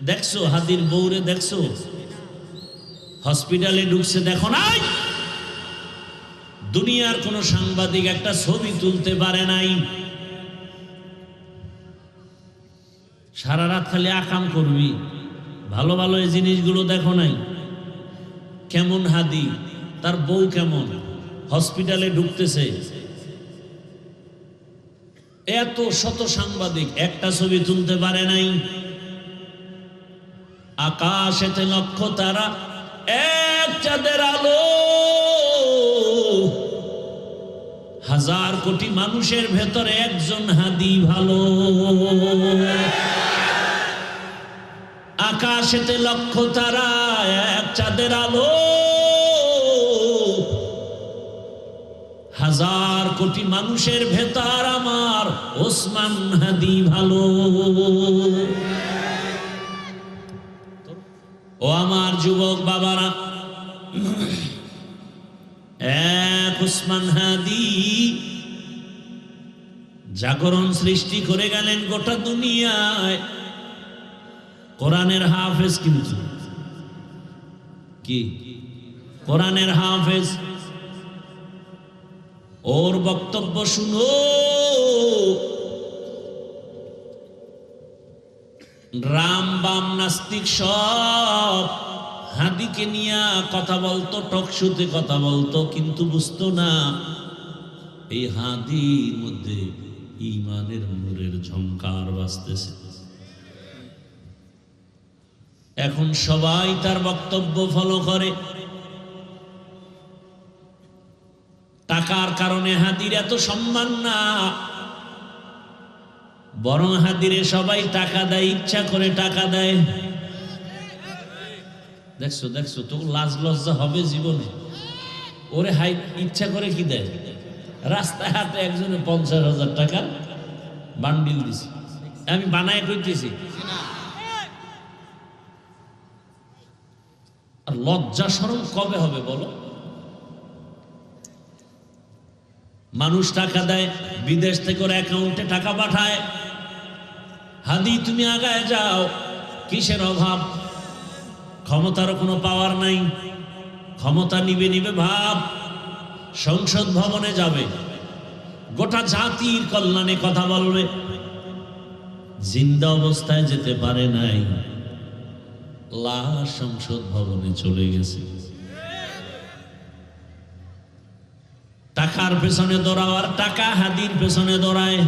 দেখছো হাদির বউরে দেখছো হসপিটালে ঢুকছে, দেখো নাই? দুনিয়ার কোন সাংবাদিক একটা ছবি তুলতে পারে নাই। সারা রাত খালি আকাম করবি, ভালো ভালো এই জিনিসগুলো দেখো নাই? কেমন হাদি, তার বউ কেমন, হসপিটালে ঢুকতেছে, এত শত সাংবাদিক একটা ছবি তুলতে পারে নাই। আকাশেতে লক্ষ তারা, এক চাঁদের আলো, হাজার কোটি মানুষের ভেতরে একজন হাদি ভালো। আকাশেতে লক্ষ তারা, এক চাঁদের আলো, হাজার কোটি মানুষের ভেতর আমার ওসমান হাদি ভালো। ও আমার যুবক বাবারা, এক ওসমান হাদি জাগরণ সৃষ্টি করে গেলেন গোটা দুনিয়ায়। কোরআনের হাফেজ, কিন্তু কি কোরআনের হাফেজ। ওর বক্তব্য শুনো, রাম বাম নাস্তিক সব হাদিকে নিয়ে কথা বলতো, টকশোতে কথা বলতো, কিন্তু বুঝতো না এই হাদির মধ্যে ঈমানের নূরের ঝংকার বাজতেছে। এখন সবাই তার বক্তব্য ফলো করে। টাকার কারণে হাদির এত সম্মান না, বরং হাদিরে সবাই টাকা দেয়, ইচ্ছা করে টাকা দেয়। দেখছো দেখছো, তো লাজ লজ্জা হবে জীবনে? ওরে হাই ইচ্ছা করে কি দেয়? রাস্তায় হাতে একজনে 50,000 টাকার বান্ডিল দিছে, আমি বানায় কইতেছি। আর লজ্জা শরম কবে হবে বলো? মানুষ টাকা দেয়, বিদেশ থেকে ওর অ্যাকাউন্টে টাকা পাঠায়। হাদি তুমি আগায় যাও, কিসের অভাব? ক্ষমতারও কোনো পাওয়ার নাই, ক্ষমতা নিবে নিবে ভাব। সংসদ ভবনে যাবে, গোটা জাতির কল্যাণে কথা বলবে। জিন্দা অবস্থায় যেতে পারে নাই, লাশ সংসদ ভবনে চলে গেছে। টাকার পেছনে দৌড়াও, আর টাকা হাদির পেছনে দৌড়ায়।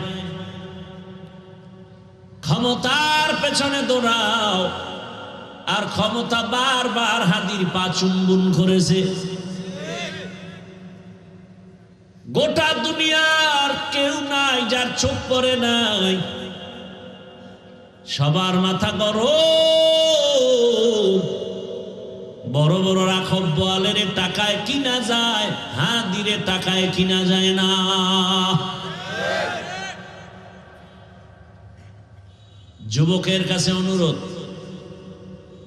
ক্ষমতার পেছনে দৌড়াও, আর ক্ষমতা বারবার হাদির পা চুম্বন করেছে। গোটা দুনিয়ার কেউ নাই যার চোখ পড়ে নাই, সবার মাথা গরম। বড় বড় রাখব বোয়ালের টাকায় কিনা যায়, হাদিরে টাকায় কিনা যায় না। যুবকের কাছে অনুরোধ,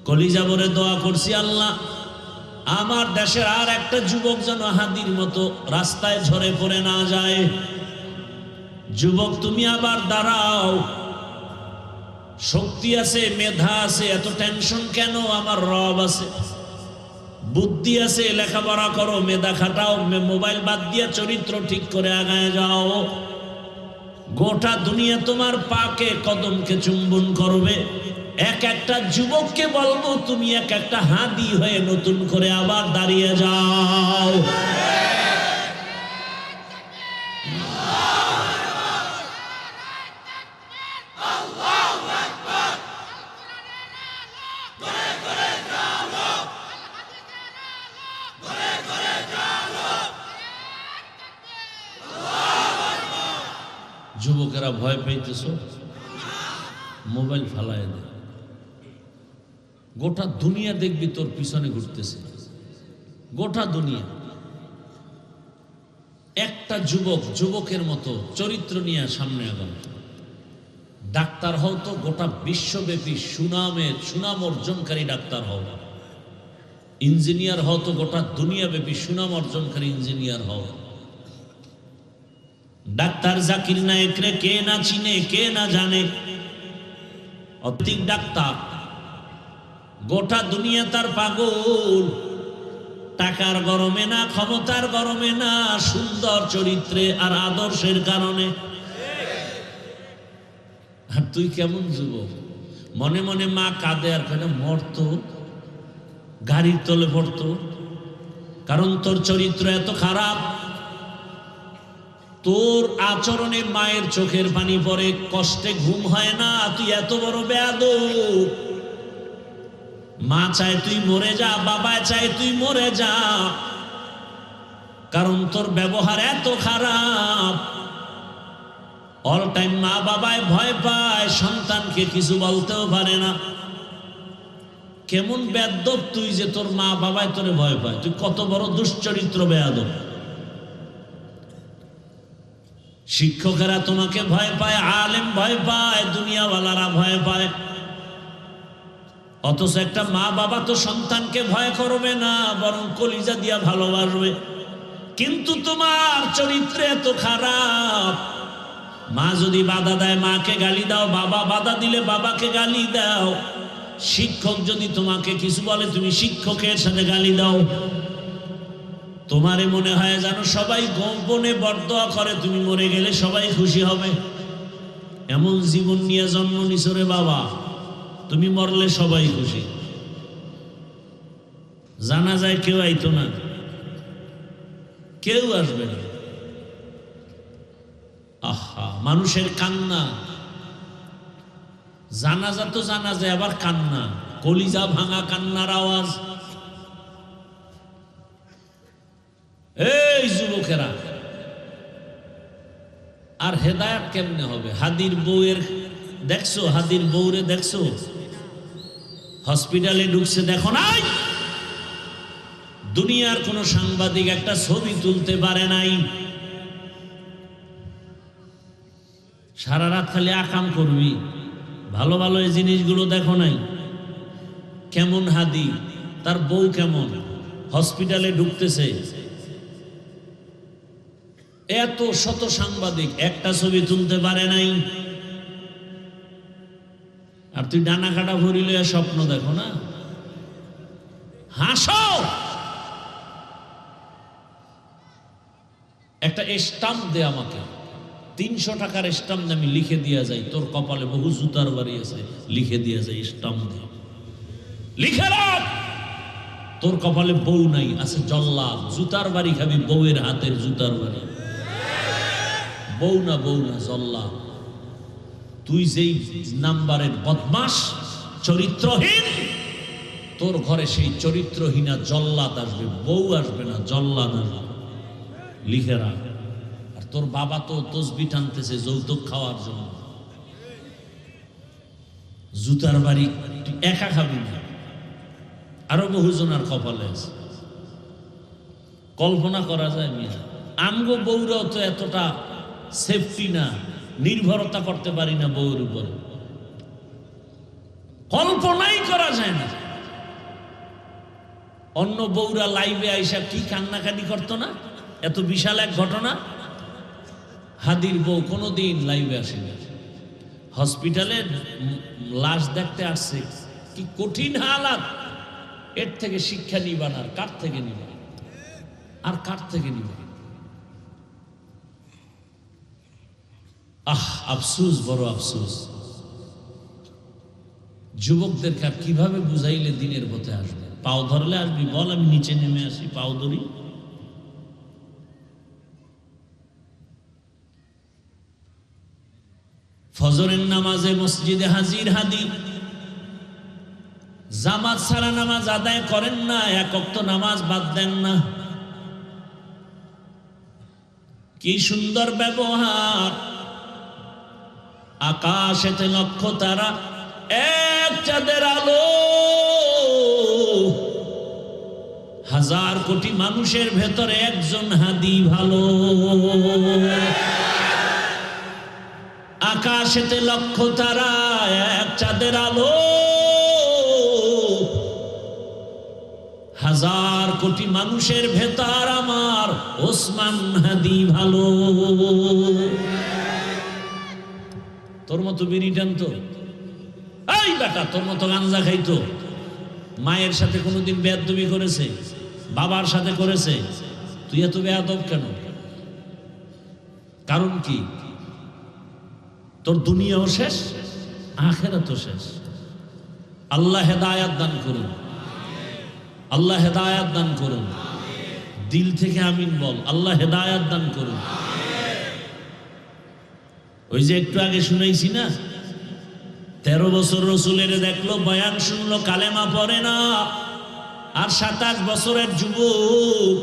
কলিজা ভরে দোয়া করছি, আল্লাহ আমার দেশের আর একটা যুবক যেন হাদির মতো রাস্তায় ঝরে পড়ে না যায়। যুবক তুমি আবার দাঁড়াও, শক্তি আছে, মেধা আছে, এত টেনশন কেন? আমার রব আছে, বুদ্ধি আছে, লেখাপড়া করো, মেধা খাটাও, মোবাইল বাদ দিয়া চরিত্র ঠিক করে আগায় যাও। গোটা দুনিয়া তোমার পাকে কদমকে চুম্বন করবে। এক একটা যুবককে বলবো, তুমি এক একটা হাদি হয়ে নতুন করে আবার দাঁড়িয়ে যাও। যুবকেরা ভয় পাইতেছ, মোবাইল ফালায় দেয়। গোটা দুনিয়া দেখবি তোর পিছনে ঘুরতেছে, গোটা দুনিয়া। একটা যুবক যুবকের মতো চরিত্র নিয়ে সামনে আগাম। ডাক্তার হও তো গোটা বিশ্বব্যাপী সুনাম অর্জনকারী ডাক্তার হও। ইঞ্জিনিয়ার হও তো গোটা দুনিয়াব্যাপী সুনাম অর্জনকারী ইঞ্জিনিয়ার হও। ডাক্তার জাকির নায়েকরে কে না চিনে, কে না জানে? অধিক ডাক্তার গোটা দুনিয়া তার পাগল, টাকার গরমে না, ক্ষমতার গরমে না, সুন্দর চরিত্রে আর আদর্শের কারণে। আর তুই কেমন যুবক, মনে মনে মা কাঁদে আর কেন মরতো, গাড়ির তলে পড়তো, কারণ তোর চরিত্র এত খারাপ। তোর আচরণে মায়ের চোখের পানি পড়ে, কষ্টে ঘুম হয় না, তুই এত বড় বেয়াদব। মা চায় তুই মরে যা, বাবা চায় তুই মরে যা, কারণ তোর ব্যবহার এত খারাপ। অল টাইম মা বাবায় ভয় পায়, সন্তানকে কিছু বলতেও পারে না। কেমন বেয়াদব তুই যে তোর মা বাবায় তোরে ভয় পায়, তুই কত বড় দুশ্চরিত্র বেয়াদব। শিক্ষকেরা তোমাকে ভয় পায়, আলেম ভয় পায়, দুনিয়াওয়ালারা ভয় পায়, অথচ একটা মা বাবা তো সন্তানকে ভয় করবে না, বরং কলিজা দিয়া ভালোবাসবে। কিন্তু তোমার চরিত্র এত খারাপ, মা যদি বাধা দেয় মাকে গালি দাও, বাবা বাধা দিলে বাবাকে গালি দাও, শিক্ষক যদি তোমাকে কিছু বলে তুমি শিক্ষকের সাথে গালি দাও। তোমারে মনে হয় জানো সবাই গোপনে বরদোয়া করে, তুমি মরে গেলে সবাই খুশি হবে। এমন জীবন নিয়ে জন্ম নিছো রে বাবা, তুমি মরলে সবাই খুশি। জানা যায় কেউ আইতো না, কেউ আসবে না। আহা, মানুষের কান্না, জানাজা তো জানাজা, আবার কান্না, কলিজা ভাঙা কান্নার আওয়াজ। এই যুবকেরা, আর হেদায়েত কেমনে হবে? হাদির বউয়ের দেখছো, হাদির বউরে দেখছো হসপিটালে ঢুকছে, দেখো নাই? দুনিয়ার কোন সাংবাদিক একটা ছবি তুলতে পারে নাই। সারা রাত খালি আকাম করবি, ভালো ভালো এই জিনিসগুলো দেখো নাই? কেমন হাদি, তার বউ কেমন, হসপিটালে ঢুকতেছে, এত শত সাংবাদিক একটা ছবি তুলতে পারে নাই। আর তুই ডানা কাটা ভরিলে স্বপ্ন দেখো না, হাসো। একটা স্টাম্প দে আমাকে, 300 টাকার স্টাম্প আমি লিখে দিয়া যাই, তোর কপালে বহু জুতার বাড়ি আছে, লিখে দিয়া যাই, স্টাম্প দে, লিখে রাখ। তোর কপালে বউ নাই, আছে জল্লাদ, জুতার বাড়ি খাবি, বউয়ের হাতের জুতার বাড়ি। বউ না জল্লাদ। তুই যেই নাম্বারের বদমাস, চরিত্রহীন, তোর ঘরে সেই চরিত্রহীনা জল্লাদ আসবে, বউ আসবে না, জল্লাদ আসবে, লিখে রাখ। আর তোর বাবা তো তসবি টানতেছে যৌতুক খাওয়ার জন্য, জুতার বাড়ি তুই একা খাবি না, আরো বহুজনার কপালে আছে। কল্পনা করা যায় মিয়া, আমগো বউরাও তো এতটা সেফটি না, নির্ভরতা করতে পারি না বউর উপরে, কল্পনাই করা যায় না। অন্য বউরা লাইভে আইসা কি কান্নাকাটি করতো না, এত বিশাল এক ঘটনা। হাদির বউ কোনোদিন লাইভে আসেনি, হসপিটালে লাশ দেখতে আসছে, কি কঠিন হালাত। এর থেকে শিক্ষা নিবা না, কার থেকে নিবা, আর কার থেকে নিবা? আফসোস, বড় আফসোস। যুবকদেরকে আর কিভাবে বুঝাইলে দিনের পথে আসবে? পাও ধরলে আসবি, বল আমি নিচে নেমে আসি, পাও ধরি। ফজরের নামাজে মসজিদে হাজির হাদি, জামাত ছাড়া নামাজ আদায় করেন না, এক ওয়াক্ত নামাজ বাদ দেন না। কি সুন্দর ব্যবহার, আকাশেতে লক্ষ তারা, এক চাঁদের আলো, হাজার কোটি মানুষের ভেতরে একজন হাদি ভালো। আকাশেতে লক্ষ তারা, এক চাঁদের আলো, হাজার কোটি মানুষের ভেতর আমার ওসমান হাদি ভালো। তোর মতো বিড়ি টানতো, এই বেটা তোর মতো গাঞ্জা খাইতো, মায়ের সাথে কোনোদিন বেয়াদবি করেছে? বাবার সাথে করেছে? তুই এত বেয়াদব কেন? কারণ কি? তোর দুনিয়াও শেষ, আখিরাতও শেষ। আল্লাহ হেদায়াত দান করুন, আল্লাহ হেদায়াত দান করুন। দিল থেকে আমিন বল, আল্লাহ হেদায়াত দান করুন। ওই যে একটু আগে শুনাইছি না, 13 বছর রসুলের দেখলো, বয়ান শুনলো, কালেমা পড়ে না। আর 27 বছরের যুবক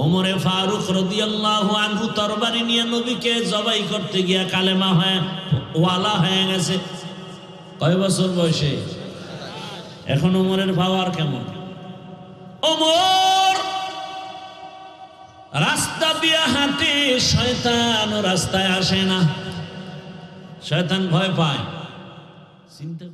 ওমরে ফারুক রাদিয়াল্লাহু আনহু তরবারি নিয়ে নবীকে জবাই করতে গিয়া কালেমা ওয়ালা হয়ে গেছে। কয় বছর বয়সে? এখন ওমরের পাওয়ার কেমন? ওমর রাস্তা দিয়ে হাঁটে, শয়তান ও রাস্তায় আসে না, শয়তান ভয় পায়। চিন্তা